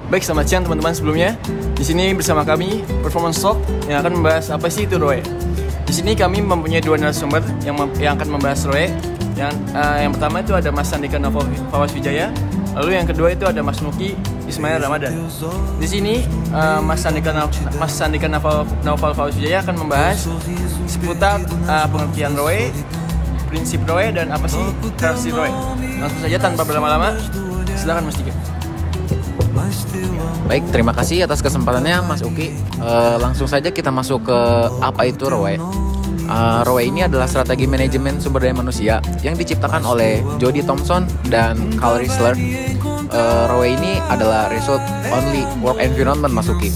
Baik, selamat siang teman-teman sebelumnya. Di sini bersama kami Performance Talk yang akan membahas apa sih itu ROE. Di sini kami mempunyai dua narasumber yang akan membahas ROE. Yang pertama itu ada Mas Sandika Naufal Wijaya, lalu yang kedua itu ada Mas Nuki Ismail Ramadan. Di sini Mas Sandika Naufal Wijaya akan membahas seputar pengertian ROE, prinsip ROE, dan apa sih karakteristik ROE. Langsung saja tanpa berlama-lama, silakan Mas Dika. Baik, terima kasih atas kesempatannya Mas Uki. Langsung saja kita masuk ke apa itu ROE. ROE ini adalah strategi manajemen sumber daya manusia yang diciptakan oleh Jody Thompson dan Carl Risler. ROE ini adalah Result Only Work Environment, Mas Uki.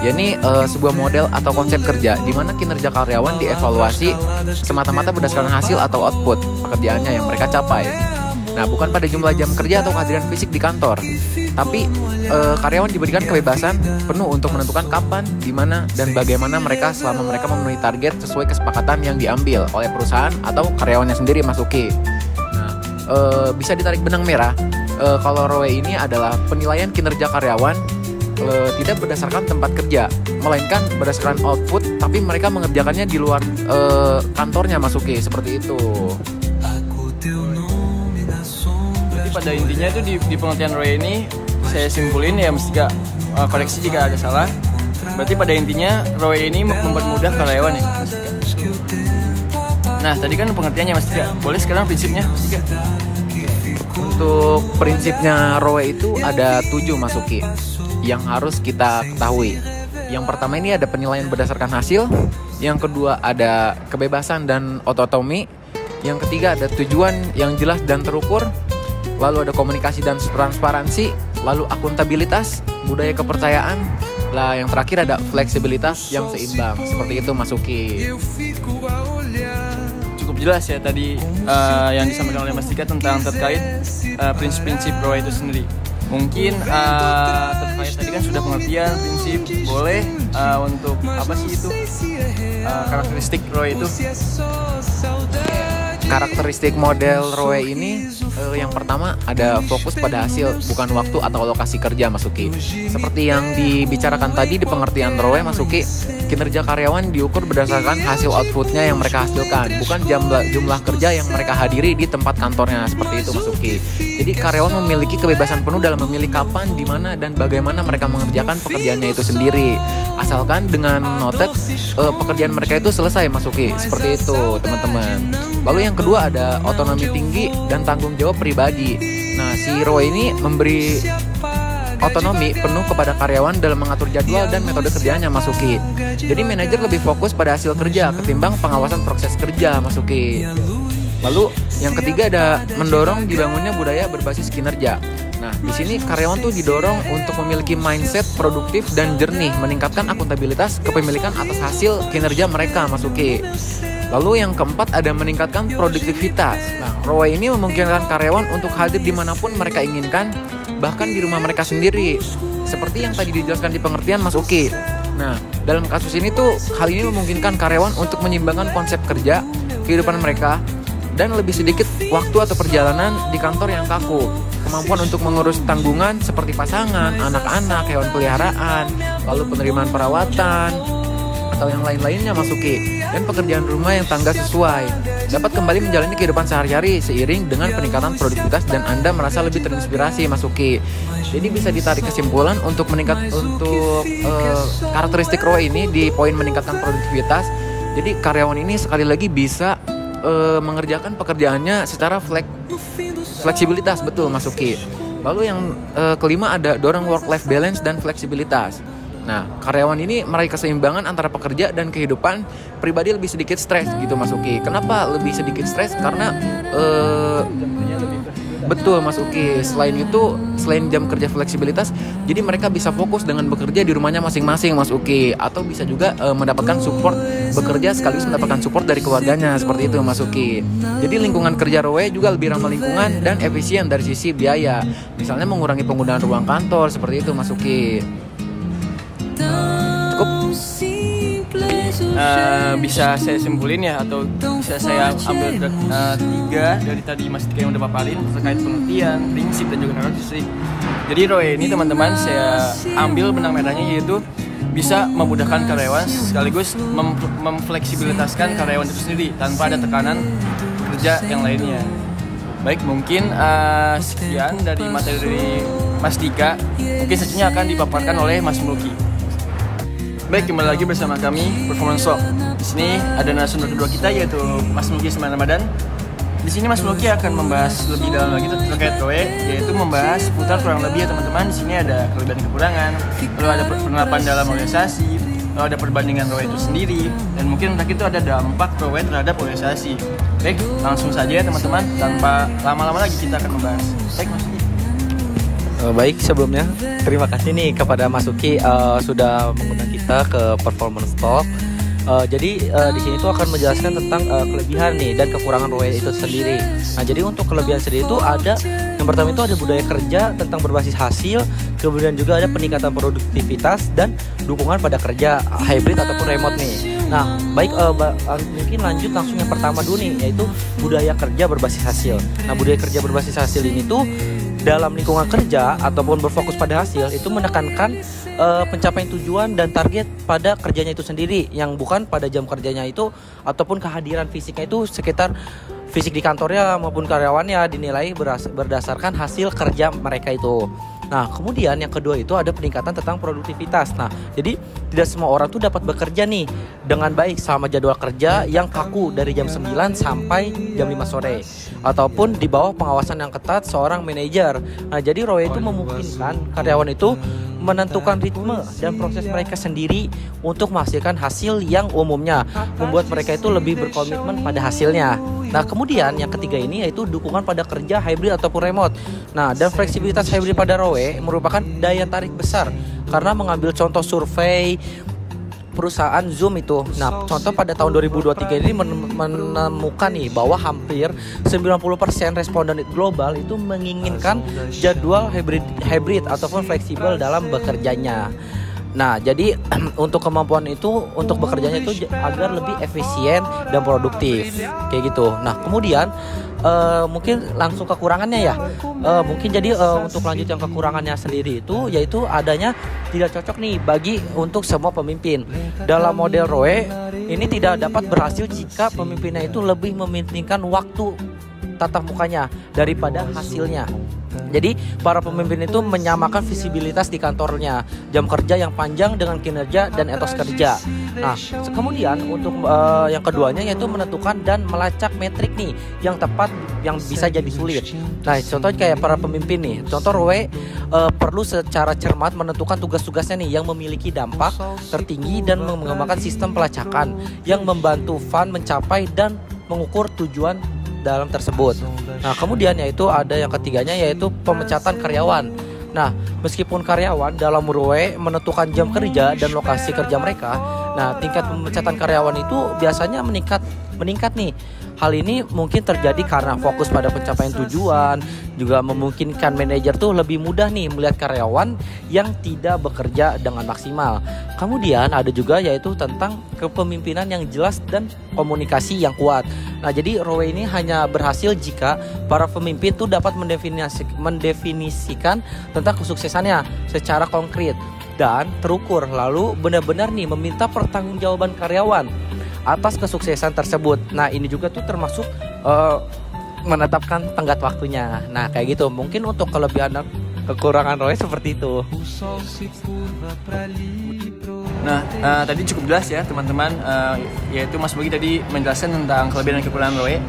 Yakni sebuah model atau konsep kerja di mana kinerja karyawan dievaluasi semata-mata berdasarkan hasil atau output pekerjaannya yang mereka capai. Nah, bukan pada jumlah jam kerja atau kehadiran fisik di kantor, tapi karyawan diberikan kebebasan penuh untuk menentukan kapan, di mana, dan bagaimana mereka selama mereka memenuhi target sesuai kesepakatan yang diambil oleh perusahaan atau karyawannya sendiri, Mas Uki. Nah, bisa ditarik benang merah, kalau ROE ini adalah penilaian kinerja karyawan tidak berdasarkan tempat kerja, melainkan berdasarkan output, tapi mereka mengerjakannya di luar kantornya, Mas Uki, seperti itu. Pada intinya itu di pengertian ROE ini saya simpulin ya, mesti koreksi jika ada salah. Berarti pada intinya ROE ini mempermudah karyawan ya, Mas Dika. Nah, tadi kan pengertiannya Mas Dika. Boleh sekarang prinsipnya, Mas Dika? Untuk prinsipnya ROE itu ada 7, Mas Uki, yang harus kita ketahui. Yang pertama ini ada penilaian berdasarkan hasil. Yang kedua ada kebebasan dan otonomi. Yang ketiga ada tujuan yang jelas dan terukur. Lalu ada komunikasi dan transparansi, lalu akuntabilitas, budaya kepercayaan, yang terakhir ada fleksibilitas yang seimbang. Seperti itu, Mas Uki. Cukup jelas ya tadi yang disampaikan oleh Mas Dika terkait prinsip-prinsip ROE itu sendiri. Mungkin terkait tadi kan sudah pengertian prinsip, boleh untuk apa sih itu karakteristik ROE itu? Karakteristik model ROE ini yang pertama ada fokus pada hasil, bukan waktu atau lokasi kerja, Mas Uki. Seperti yang dibicarakan tadi di pengertian ROE, Mas Uki, kinerja karyawan diukur berdasarkan hasil outputnya yang mereka hasilkan, bukan jumlah kerja yang mereka hadiri di tempat kantornya. Seperti itu, Mas Uki. Jadi karyawan memiliki kebebasan penuh dalam memilih kapan, di mana, dan bagaimana mereka mengerjakan pekerjaannya itu sendiri, asalkan dengan noted pekerjaan mereka itu selesai, Mas Uki. Seperti itu, teman-teman. Lalu yang kedua ada otonomi tinggi dan tanggung jawab pribadi. Nah, si ROE ini memberi otonomi penuh kepada karyawan dalam mengatur jadwal dan metode kerjanya, Mas Uki. Jadi manajer lebih fokus pada hasil kerja ketimbang pengawasan proses kerja, Mas Uki. Lalu yang ketiga ada mendorong dibangunnya budaya berbasis kinerja. Nah, di sini karyawan tuh didorong untuk memiliki mindset produktif dan jernih, meningkatkan akuntabilitas kepemilikan atas hasil kinerja mereka, Mas Uki. Lalu yang keempat ada meningkatkan produktivitas. Nah, ROE ini memungkinkan karyawan untuk hadir dimanapun mereka inginkan, bahkan di rumah mereka sendiri. Seperti yang tadi dijelaskan di pengertian, Mas Uki. Nah, dalam kasus ini tuh hal ini memungkinkan karyawan untuk menyimbangkan konsep kerja, kehidupan mereka, dan lebih sedikit waktu atau perjalanan di kantor yang kaku. Kemampuan untuk mengurus tanggungan seperti pasangan, anak-anak, hewan peliharaan, lalu penerimaan perawatan, atau yang lain-lainnya, Mas Uki, dan pekerjaan rumah yang tangga sesuai, dapat kembali menjalani kehidupan sehari-hari seiring dengan peningkatan produktivitas dan Anda merasa lebih terinspirasi, Mas Uki. Jadi bisa ditarik kesimpulan untuk karakteristik ROE ini di poin meningkatkan produktivitas. Jadi karyawan ini sekali lagi bisa mengerjakan pekerjaannya secara fleksibilitas, betul, Mas Uki. Lalu yang kelima ada dorong work-life balance dan fleksibilitas. Nah, karyawan ini meraih keseimbangan antara pekerja dan kehidupan pribadi lebih sedikit stres gitu, Mas Uki. Kenapa lebih sedikit stres? Karena betul, Mas Uki. Selain jam kerja fleksibilitas, jadi mereka bisa fokus dengan bekerja di rumahnya masing-masing, Mas Uki. Atau bisa juga mendapatkan support bekerja sekaligus mendapatkan support dari keluarganya, seperti itu, Mas Uki. Jadi lingkungan kerja ROE juga lebih ramah lingkungan dan efisien dari sisi biaya. Misalnya mengurangi penggunaan ruang kantor, seperti itu, Mas Uki. bisa saya simpulin ya, atau bisa saya ambil 3 dari tadi Mas Dika yang udah paparin terkait pengertian, prinsip dan juga karakteristik. Jadi ROE ini teman-teman saya ambil benang merahnya, yaitu bisa memudahkan karyawan sekaligus memfleksibilitaskan karyawan itu sendiri tanpa ada tekanan kerja yang lainnya. Baik, mungkin sekian dari materi dari Mas Dika. Mungkin selanjutnya akan dipaparkan oleh Mas Mulki. Baik, kembali lagi bersama kami Performance Talk. Di sini ada narasumber kedua kita, yaitu Mas Mulki Seman Ramadan. Di sini Mas Mulki akan membahas lebih dalam lagi terkait ROE, yaitu membahas putar kurang lebih ya teman-teman. Di sini ada kelebihan kekurangan, lalu ada penerapan dalam organisasi, lalu ada perbandingan ROE itu sendiri, dan mungkin terakhir itu ada dampak ROE terhadap organisasi. Baik, langsung saja ya teman-teman, tanpa lama-lama lagi kita akan membahas. Baik, Mas Mulki. Baik, sebelumnya terima kasih nih kepada Mas Uki sudah mengundang kita ke Performance Talk. Jadi di sini tuh akan menjelaskan tentang kelebihan nih dan kekurangan ROE itu sendiri. Nah, jadi untuk kelebihan sendiri itu ada, yang pertama itu ada budaya kerja tentang berbasis hasil, kemudian juga ada peningkatan produktivitas dan dukungan pada kerja hybrid ataupun remote nih. Nah, baik mungkin lanjut langsung yang pertama dulu nih, yaitu budaya kerja berbasis hasil. Nah, budaya kerja berbasis hasil ini tuh dalam lingkungan kerja ataupun berfokus pada hasil itu menekankan pencapaian tujuan dan target pada kerjanya itu sendiri, yang bukan pada jam kerjanya itu ataupun kehadiran fisiknya itu sekitar fisik di kantornya maupun karyawannya dinilai berdasarkan hasil kerja mereka itu. Nah, kemudian yang kedua itu ada peningkatan tentang produktivitas. Nah, jadi tidak semua orang tuh dapat bekerja nih dengan baik selama jadwal kerja yang kaku dari jam 9 sampai jam 5 sore ataupun di bawah pengawasan yang ketat seorang manajer. Nah, jadi ROE itu memungkinkan karyawan itu menentukan ritme dan proses mereka sendiri untuk menghasilkan hasil yang umumnya membuat mereka itu lebih berkomitmen pada hasilnya. Nah, kemudian yang ketiga ini yaitu dukungan pada kerja hybrid ataupun remote. Nah, dan fleksibilitas hybrid pada ROE merupakan daya tarik besar karena mengambil contoh survei perusahaan Zoom itu. Nah, contoh pada tahun 2023 ini menemukan nih bahwa hampir 90% responden global itu menginginkan jadwal hybrid ataupun fleksibel dalam bekerjanya. Nah, jadi untuk kemampuan itu untuk bekerjanya itu agar lebih efisien dan produktif kayak gitu. Nah, kemudian mungkin langsung kekurangannya ya. Mungkin jadi untuk lanjut yang kekurangannya sendiri itu yaitu adanya tidak cocok nih bagi untuk semua pemimpin. Dalam model ROE ini tidak dapat berhasil jika pemimpinnya itu lebih mementingkan waktu tatap mukanya daripada hasilnya. Jadi para pemimpin itu menyamakan visibilitas di kantornya, jam kerja yang panjang dengan kinerja dan etos kerja. Nah, kemudian untuk yang keduanya yaitu menentukan dan melacak metrik nih yang tepat yang bisa jadi sulit. Nah, contoh kayak para pemimpin nih, contoh ROE perlu secara cermat menentukan tugas-tugasnya nih yang memiliki dampak tertinggi dan mengembangkan sistem pelacakan yang membantu fund mencapai dan mengukur tujuan dalam tersebut. Nah, kemudian yaitu ada yang ketiganya yaitu pemecatan karyawan. Nah, meskipun karyawan dalam ROE menentukan jam kerja dan lokasi kerja mereka, nah tingkat pemecatan karyawan itu biasanya meningkat nih. Hal ini mungkin terjadi karena fokus pada pencapaian tujuan, juga memungkinkan manajer tuh lebih mudah nih melihat karyawan yang tidak bekerja dengan maksimal. Kemudian ada juga yaitu tentang kepemimpinan yang jelas dan komunikasi yang kuat. Nah, jadi ROE ini hanya berhasil jika para pemimpin tuh dapat mendefinisikan tentang kesuksesannya secara konkret dan terukur, lalu benar-benar nih meminta pertanggungjawaban karyawan atas kesuksesan tersebut. Nah, ini juga tuh termasuk menetapkan tenggat waktunya. Nah, kayak gitu. Mungkin untuk kelebihan dan kekurangan ROE seperti itu. Nah, tadi cukup jelas ya teman-teman, yaitu Mas Bogi tadi menjelaskan tentang kelebihan dan kekurangan ROE.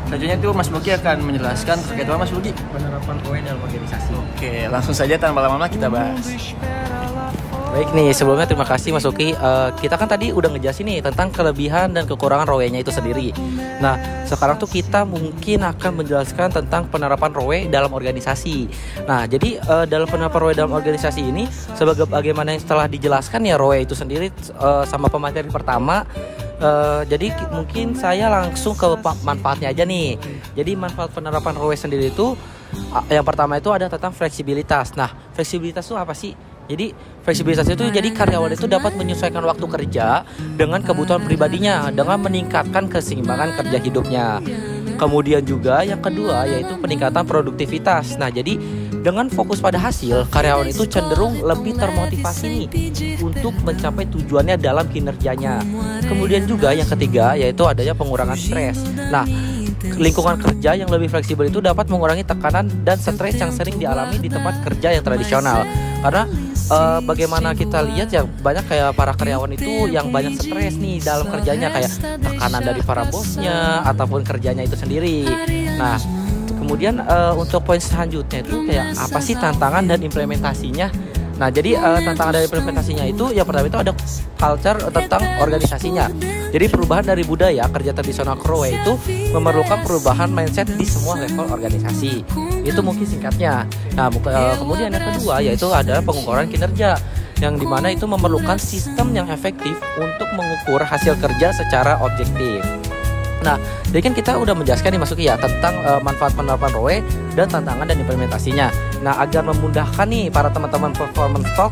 Selanjutnya itu Mas Bogi akan menjelaskan terkait apa, Mas Bogi? Penerapan ROE dalam organisasi. Oke, langsung saja tanpa lama-lama kita bahas. Baik nih, sebelumnya terima kasih Mas Uki. Kita kan tadi udah ngejelasin nih tentang kelebihan dan kekurangan ROE-nya itu sendiri. Nah, sekarang tuh kita mungkin akan menjelaskan tentang penerapan ROE dalam organisasi. Nah, jadi dalam penerapan ROE dalam organisasi ini sebagaimana yang setelah dijelaskan ya ROE itu sendiri sama pemateri pertama. Jadi mungkin saya langsung ke manfaatnya aja nih. Jadi manfaat penerapan ROE sendiri itu yang pertama itu ada tentang fleksibilitas. Nah, fleksibilitas itu apa sih? Jadi fleksibilitas itu jadi karyawan itu dapat menyesuaikan waktu kerja dengan kebutuhan pribadinya dengan meningkatkan keseimbangan kerja hidupnya. Kemudian juga yang kedua yaitu peningkatan produktivitas. Nah, jadi dengan fokus pada hasil, karyawan itu cenderung lebih termotivasi nih untuk mencapai tujuannya dalam kinerjanya. Kemudian juga yang ketiga yaitu adanya pengurangan stres. Nah, lingkungan kerja yang lebih fleksibel itu dapat mengurangi tekanan dan stres yang sering dialami di tempat kerja yang tradisional. Karena bagaimana kita lihat ya banyak kayak para karyawan itu yang banyak stres nih dalam kerjanya, kayak tekanan dari para bosnya ataupun kerjanya itu sendiri. Nah, kemudian untuk poin selanjutnya itu kayak apa sih tantangan dan implementasinya. Nah, jadi tantangan dari implementasinya itu yang pertama itu ada culture tentang organisasinya. Jadi perubahan dari budaya kerja tradisional Rowe itu memerlukan perubahan mindset di semua level organisasi. Itu mungkin singkatnya. Nah, kemudian yang kedua yaitu ada pengukuran kinerja, yang dimana itu memerlukan sistem yang efektif untuk mengukur hasil kerja secara objektif. Nah, jadi kan kita udah menjelaskan nih Masuki ya tentang manfaat penerapan Rowe dan tantangan dan implementasinya. Nah, agar memudahkan nih para teman-teman performance talk,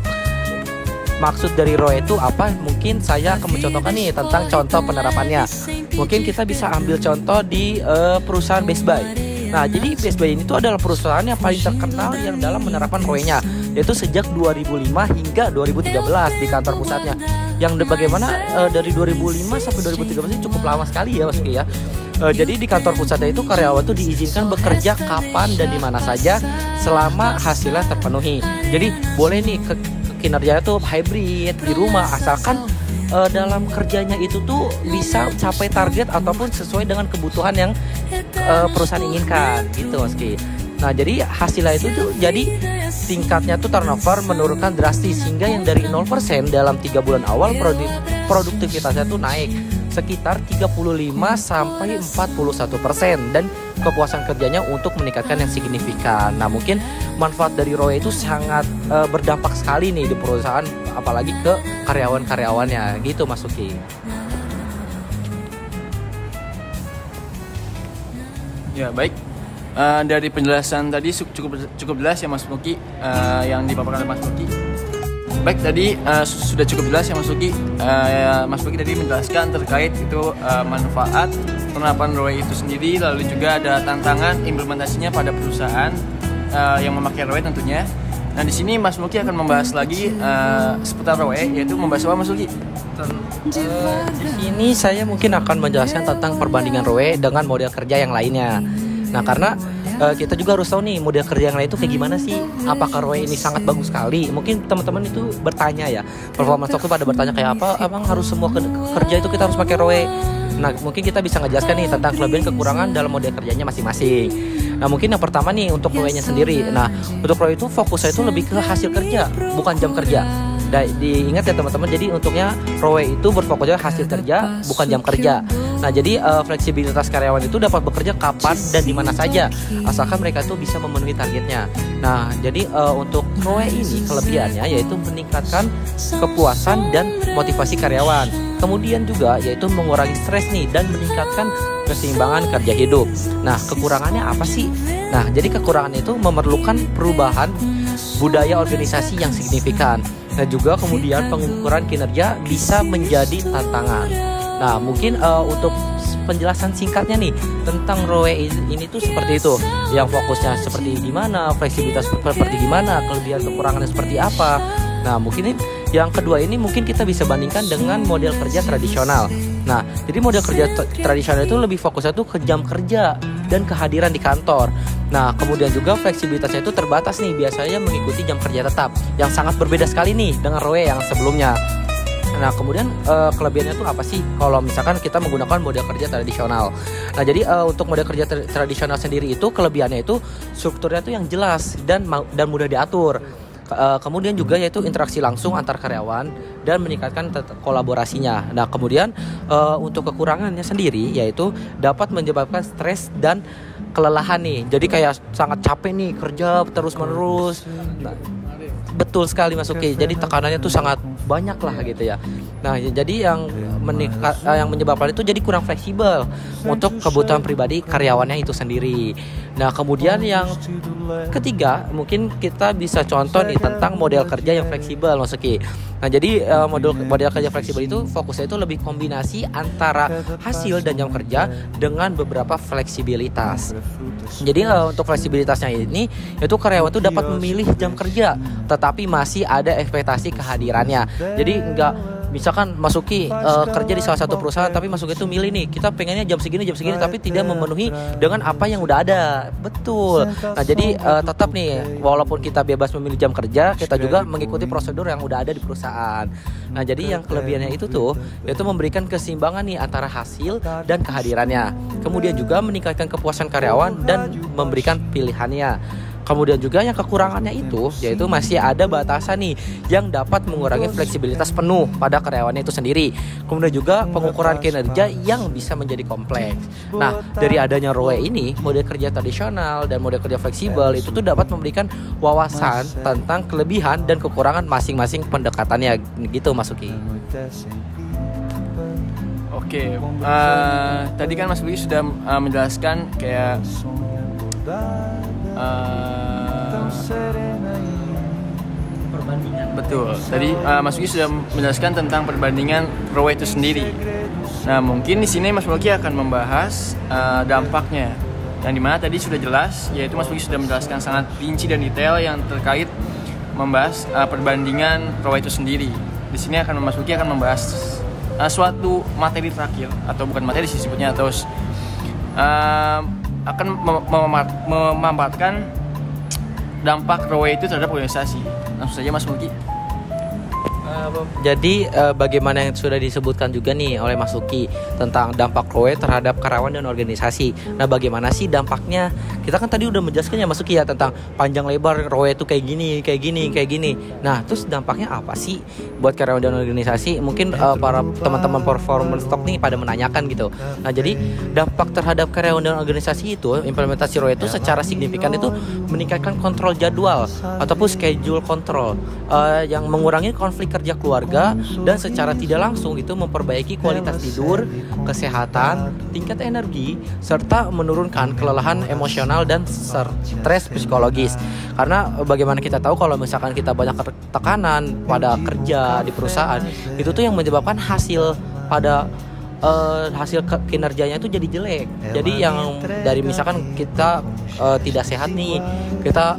maksud dari Rowe itu apa? Mungkin saya akan mencontohkan nih tentang contoh penerapannya. Mungkin kita bisa ambil contoh di perusahaan Best Buy. Nah, jadi Best Buy ini tuh adalah perusahaan yang paling terkenal yang dalam menerapkan Rowe-nya, yaitu sejak 2005 hingga 2013 di kantor pusatnya. Yang bagaimana dari 2005 sampai 2013 ini cukup lama sekali ya Masuki ya. Jadi di kantor pusatnya itu karyawan tuh diizinkan bekerja kapan dan di mana saja selama hasilnya terpenuhi. Jadi boleh nih kinerjanya tuh hybrid di rumah asalkan dalam kerjanya itu tuh bisa capai target ataupun sesuai dengan kebutuhan yang perusahaan inginkan gitu Masuki. Nah, jadi hasilnya itu tuh jadi tingkatnya tuh turnover menurunkan drastis hingga yang dari 0% dalam 3 bulan awal produktivitasnya tuh naik sekitar 35 sampai 41% dan kepuasan kerjanya untuk meningkatkan yang signifikan. Nah, mungkin manfaat dari Rowe itu sangat berdampak sekali nih di perusahaan, apalagi ke karyawan-karyawannya gitu Masuki. Ya, baik. Dari penjelasan tadi cukup jelas ya Mas Muki, yang dipaparkan oleh Mas Muki. Baik, tadi sudah cukup jelas ya Mas Muki. Mas Muki tadi menjelaskan terkait itu manfaat penerapan Rowe itu sendiri, lalu juga ada tantangan implementasinya pada perusahaan yang memakai Rowe tentunya. Nah, di sini Mas Muki akan membahas lagi seputar Rowe, yaitu membahas apa Mas Muki? Di sini saya mungkin akan menjelaskan tentang perbandingan Rowe dengan model kerja yang lainnya. Nah, karena kita juga harus tahu nih model kerja yang lain itu kayak gimana sih. Apakah Rowe ini sangat bagus sekali? Mungkin teman-teman itu bertanya ya, performance talk itu pada bertanya kayak apa, abang harus semua kerja itu kita harus pakai Rowe. Nah, mungkin kita bisa ngejelaskan nih tentang kelebihan kekurangan dalam model kerjanya masing-masing. Nah, mungkin yang pertama nih untuk Rowe-nya sendiri. Nah, untuk Rowe itu fokusnya itu lebih ke hasil kerja, bukan jam kerja. Diingat ya teman-teman, jadi untuknya Rowe itu berfokusnya hasil kerja bukan jam kerja. Nah, jadi fleksibilitas karyawan itu dapat bekerja kapan dan di mana saja asalkan mereka tuh bisa memenuhi targetnya. Nah, jadi untuk Rowe ini kelebihannya yaitu meningkatkan kepuasan dan motivasi karyawan. Kemudian juga yaitu mengurangi stres nih dan meningkatkan keseimbangan kerja hidup. Nah, kekurangannya apa sih? Nah, jadi kekurangannya itu memerlukan perubahan budaya organisasi yang signifikan. Dan juga kemudian pengukuran kinerja bisa menjadi tantangan. Nah, mungkin untuk penjelasan singkatnya nih tentang Rowe ini tuh seperti itu. Yang fokusnya seperti gimana, fleksibilitas seperti gimana, kelebihan kekurangannya seperti apa. Nah, mungkin yang kedua ini mungkin kita bisa bandingkan dengan model kerja tradisional. Nah, jadi model kerja tradisional itu lebih fokusnya tuh ke jam kerja dan kehadiran di kantor. Nah, kemudian juga fleksibilitasnya itu terbatas nih, biasanya mengikuti jam kerja tetap, yang sangat berbeda sekali nih dengan Rowe yang sebelumnya. Nah, kemudian kelebihannya tuh apa sih kalau misalkan kita menggunakan model kerja tradisional? Nah, jadi untuk model kerja tradisional sendiri itu kelebihannya itu strukturnya tuh yang jelas dan mudah diatur. Kemudian juga yaitu interaksi langsung antar karyawan dan meningkatkan kolaborasinya. Nah, kemudian untuk kekurangannya sendiri yaitu dapat menyebabkan stres dan kelelahan nih. Jadi kayak sangat capek nih kerja terus-menerus. Nah, Betul sekali Mas Uki. Jadi tekanannya tuh sangat banyak lah gitu ya. Nah, jadi yang menyebabkan itu jadi kurang fleksibel untuk kebutuhan pribadi karyawannya itu sendiri. Nah, kemudian yang ketiga, mungkin kita bisa contoh nih tentang model kerja yang fleksibel Mas Uki. Nah, jadi model kerja fleksibel itu fokusnya itu lebih kombinasi antara hasil dan jam kerja dengan beberapa fleksibilitas. Jadi untuk fleksibilitasnya ini itu karyawan itu dapat memilih jam kerja, tetapi masih ada ekspektasi kehadirannya. Jadi enggak misalkan Mas Uki kerja di salah satu perusahaan, tapi Mas Uki itu milih nih, kita pengennya jam segini, tapi tidak memenuhi dengan apa yang udah ada. Betul. Nah, jadi tetap nih, walaupun kita bebas memilih jam kerja, kita juga mengikuti prosedur yang udah ada di perusahaan. Nah, jadi yang kelebihannya itu tuh, yaitu memberikan keseimbangan nih antara hasil dan kehadirannya. Kemudian juga meningkatkan kepuasan karyawan dan memberikan pilihannya. Kemudian juga yang kekurangannya itu yaitu masih ada batasan nih yang dapat mengurangi fleksibilitas penuh pada karyawannya itu sendiri. Kemudian juga pengukuran kinerja yang bisa menjadi kompleks. Nah, dari adanya ROE ini, model kerja tradisional dan model kerja fleksibel itu tuh dapat memberikan wawasan tentang kelebihan dan kekurangan masing-masing pendekatannya gitu Mas Uki. Oke, tadi kan Mas Uki sudah menjelaskan kayak Perbandingan. Betul. Tadi Mas Uki sudah menjelaskan tentang perbandingan ROE itu sendiri. Nah, mungkin di sini Mas Uki akan membahas dampaknya. Yang dimana tadi sudah jelas, yaitu Mas Uki sudah menjelaskan sangat rinci dan detail yang terkait membahas perbandingan ROE itu sendiri. Di sini Mas Uki akan membahas suatu materi terakhir, atau bukan materi sih sebutnya, atau akan memaparkan dampak ROE itu terhadap organisasi. Langsung saja Mas Uki. Jadi bagaimana yang sudah disebutkan juga nih oleh Mas Uki tentang dampak ROE terhadap karyawan dan organisasi. Nah, bagaimana sih dampaknya? Kita kan tadi udah menjelaskan ya Mas Uki ya tentang panjang lebar ROE itu kayak gini. Nah, terus dampaknya apa sih buat karyawan dan organisasi? Mungkin para teman-teman performance talk nih pada menanyakan gitu. Nah, jadi dampak terhadap karyawan dan organisasi itu, implementasi ROE itu secara signifikan itu meningkatkan kontrol jadwal ataupun schedule control yang mengurangi konflik kerja keluarga dan secara tidak langsung itu memperbaiki kualitas tidur, kesehatan, tingkat energi, serta menurunkan kelelahan emosional dan stres psikologis. Karena bagaimana kita tahu kalau misalkan kita banyak tekanan pada kerja di perusahaan, itu tuh yang menyebabkan hasil kinerjanya itu jadi jelek. Jadi yang dari misalkan kita tidak sehat nih, kita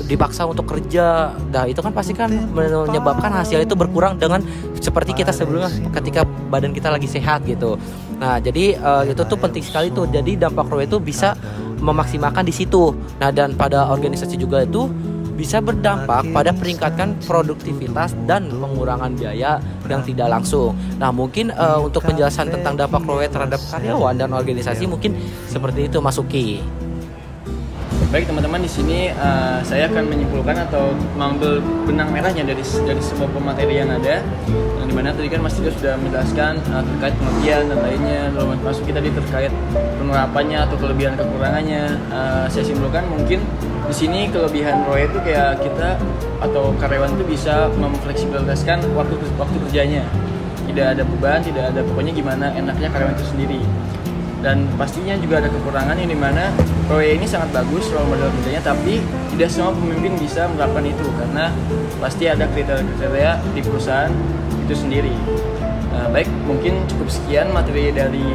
dipaksa untuk kerja, nah itu kan pasti kan menyebabkan hasil itu berkurang dengan seperti kita sebelumnya ketika badan kita lagi sehat gitu. Nah, jadi itu tuh penting sekali tuh. Jadi dampak ROE itu bisa memaksimalkan di situ. Nah, dan pada organisasi juga itu bisa berdampak pada peningkatan produktivitas dan pengurangan biaya yang tidak langsung. Nah, mungkin untuk penjelasan tentang dampak ROE terhadap karyawan dan organisasi mungkin seperti itu Mas Uki. Baik teman-teman, di sini saya akan menyimpulkan atau mengambil benang merahnya dari sebuah pemateri yang ada, yang dimana tadi kan Mas Tio sudah menjelaskan terkait kelebihan dan lainnya. Lalu Mas Uki tadi terkait penerapannya atau kelebihan kekurangannya. Saya simpulkan mungkin di sini kelebihan ROE itu kayak kita atau karyawan itu bisa memfleksibilitaskan waktu kerjanya. Tidak ada beban, tidak ada, pokoknya gimana enaknya karyawan itu sendiri. Dan pastinya juga ada kekurangan yang dimana ROE ini sangat bagus role model kerjanya, tapi tidak semua pemimpin bisa menerapkan itu karena pasti ada kriteria-kriteria di perusahaan itu sendiri. Baik, mungkin cukup sekian materi dari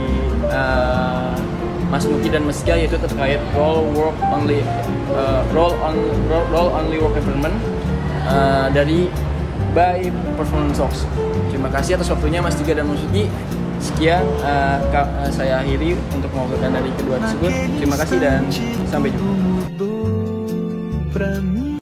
Mas Nuki dan Mas Gia, yaitu terkait role only work environment dari by Performance Talks. Terima kasih atas waktunya Mas Tiga dan Mas Nuki. Sekian saya akhiri untuk mewakilkan dari kedua tersebut. Terima kasih dan sampai jumpa.